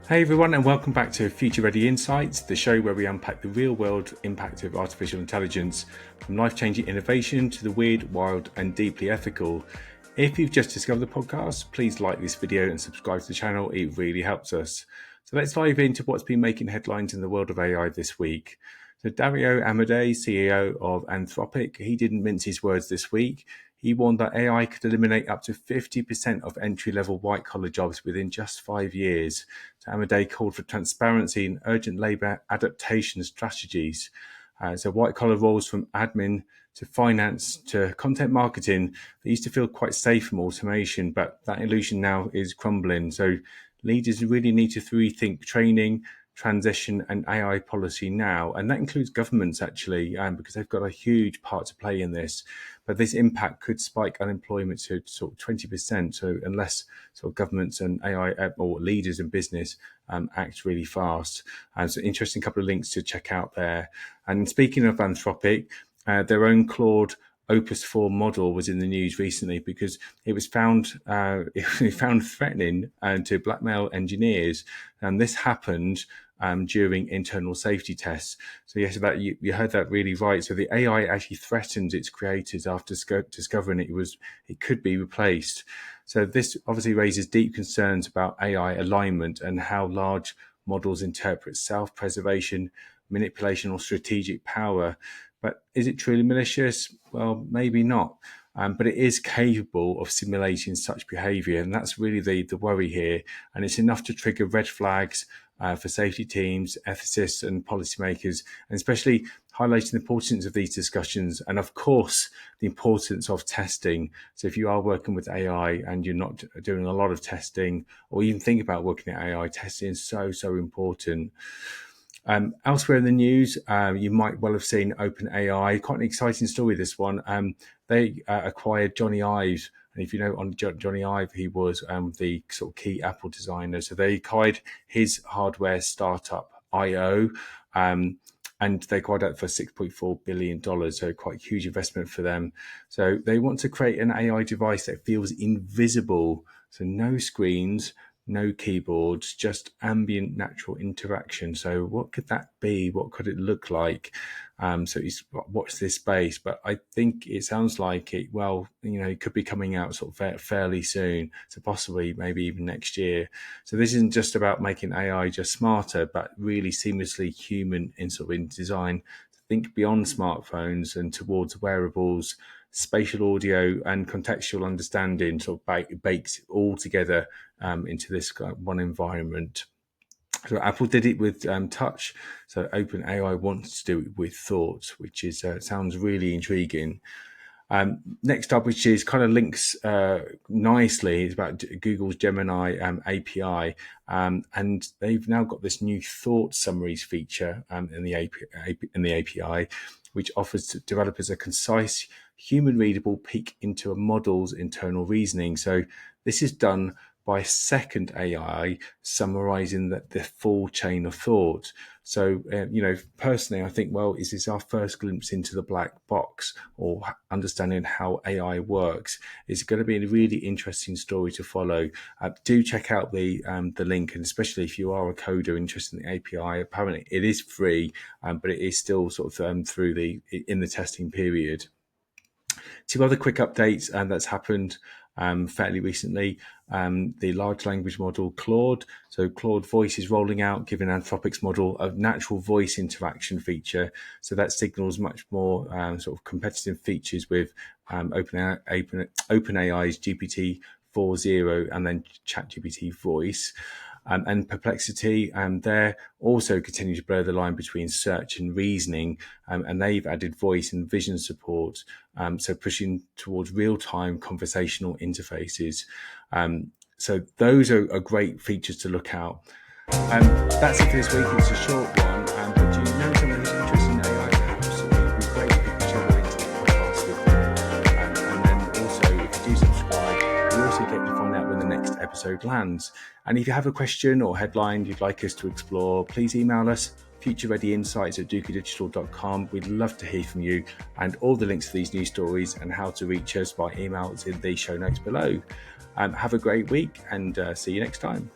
Hey everyone, and welcome back to Future Ready Insights, the show where we unpack the real-world impact of artificial intelligence, from life-changing innovation to the weird, wild, and deeply ethical. If you've just discovered the podcast, please like this video and subscribe to the channel. It really helps us. So let's dive into what's been making headlines in the world of AI this week. So Dario Amodei, CEO of Anthropic, he didn't mince his words this week. He warned that AI could eliminate up to 50% of entry-level white-collar jobs within just 5 years. So Amodei called for transparency and urgent labour adaptation strategies. So white-collar roles from admin to finance to content marketing, they used to feel quite safe from automation, but that illusion now is crumbling. So leaders really need to rethink training, transition and AI policy now, and that includes governments actually, because they've got a huge part to play in this. But this impact could spike unemployment to sort of 20%. So unless sort of governments and AI or leaders in business act really fast. So interesting couple of links to check out there. And speaking of Anthropic, their own Claude Opus 4 model was in the news recently because it was found threatening to blackmail engineers, and this happened during internal safety tests. So yes, that you heard that really right. So the AI actually threatened its creators after discovering it could be replaced. So this obviously raises deep concerns about AI alignment and how large models interpret self-preservation, manipulation, or strategic power. But is it truly malicious? Well, maybe not. But it is capable of simulating such behavior. And that's really the worry here. And it's enough to trigger red flags for safety teams, ethicists and policymakers, and especially highlighting the importance of these discussions and, of course, the importance of testing. So if you are working with AI and you're not doing a lot of testing or even think about working at AI, testing is so important. Elsewhere in the news, you might well have seen OpenAI. Quite an exciting story, this one. They acquired Jony Ive. And if you know on Jony Ive, he was the sort of key Apple designer. So they acquired his hardware startup, IO, and they acquired that for $6.4 billion. So quite a huge investment for them. So they want to create an AI device that feels invisible. So no screens, no keyboards, just ambient natural interaction. So what could that be? What could it look like? So watch this space, but I think it sounds like it could be coming out sort of fairly soon. So possibly maybe even next year. So this isn't just about making AI just smarter, but really seamlessly human in design. Think beyond smartphones and towards wearables, spatial audio and contextual understanding sort of bakes all together into this one environment. So Apple did it with touch. So OpenAI wants to do it with thought, which is sounds really intriguing. Next up, which is kind of links nicely, is about Google's Gemini API, and they've now got this new thought summaries feature in the API, which offers to developers a concise, human-readable peek into a model's internal reasoning. So this is done by a second AI summarizing the full chain of thought. So, personally, I think, well, is this our first glimpse into the black box or understanding how AI works? It's going to be a really interesting story to follow. Do check out the link, and especially if you are a coder interested in the API, apparently it is free, but it is still sort of in the testing period. Two other quick updates that's happened fairly recently. The large language model Claude. So Claude Voice is rolling out, giving Anthropic's model a natural voice interaction feature. So that signals much more sort of competitive features with OpenAI's GPT 4.0 and then ChatGPT Voice. And Perplexity, they're also continue to blur the line between search and reasoning, and they've added voice and vision support, so pushing towards real-time conversational interfaces. So those are great features to look out. That's it for this week. It's a short one, but do you know someone who's interested in AI? Absolutely, it'd be great if you could share the link to the podcast with them. And then also, if you do subscribe, you also get to find out when the next episode lands. And if you have a question or headline you'd like us to explore, please email us, futurereadyinsights@dukadigital.com. We'd love to hear from you, and all the links to these news stories and how to reach us by email is in the show notes below. Have a great week, and see you next time.